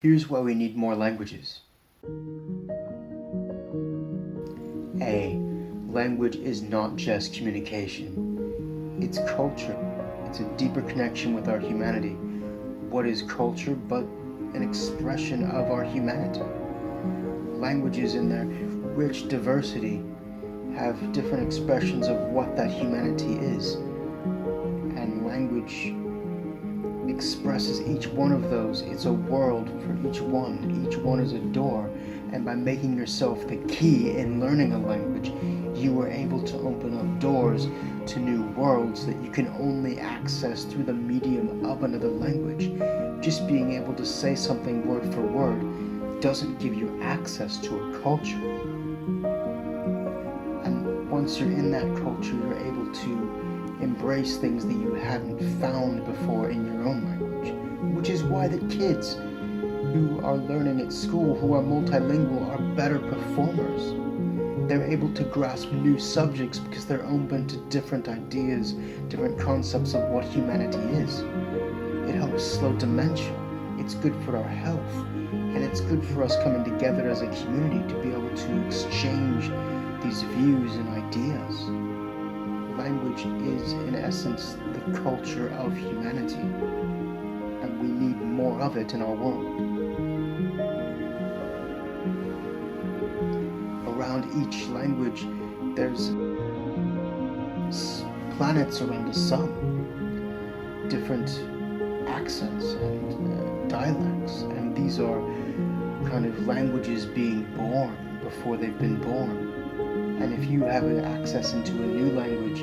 Here's why we need more languages. A. Language is not just communication. It's culture. It's a deeper connection with our humanity. What is culture but an expression of our humanity? Languages in their rich diversity have different expressions of what that humanity is. And language expresses each one of those. It's a world for each one. Each one is a door. And by making yourself the key in learning a language, you are able to open up doors to new worlds that you can only access through the medium of another language. Just being able to say something word for word doesn't give you access to a culture. And once you're in that culture, you're able to embrace things that you hadn't found before in your own language. Which is why the kids who are learning at school, who are multilingual, are better performers. They're able to grasp new subjects because they're open to different ideas, different concepts of what humanity is. It helps slow dementia. It's good for our health. And it's good for us coming together as a community to be able to exchange these views and ideas. Language is, in essence, the culture of humanity. And we need more of it in our world. Around each language, there's planets around the sun, different accents and dialects, and these are kind of languages being born before they've been born. And if you have access into a new language,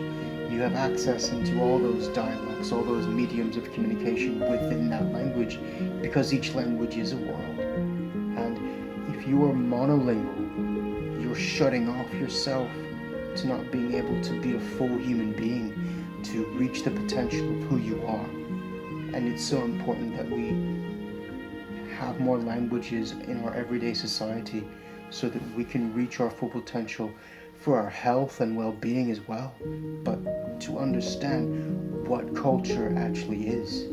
you have access into all those dialects, all those mediums of communication within that language, because each language is a world. And if you are monolingual, you're shutting off yourself to not being able to be a full human being, to reach the potential of who you are. And it's so important that we have more languages in our everyday society so that we can reach our full potential for our health and well-being as well, but to understand what culture actually is.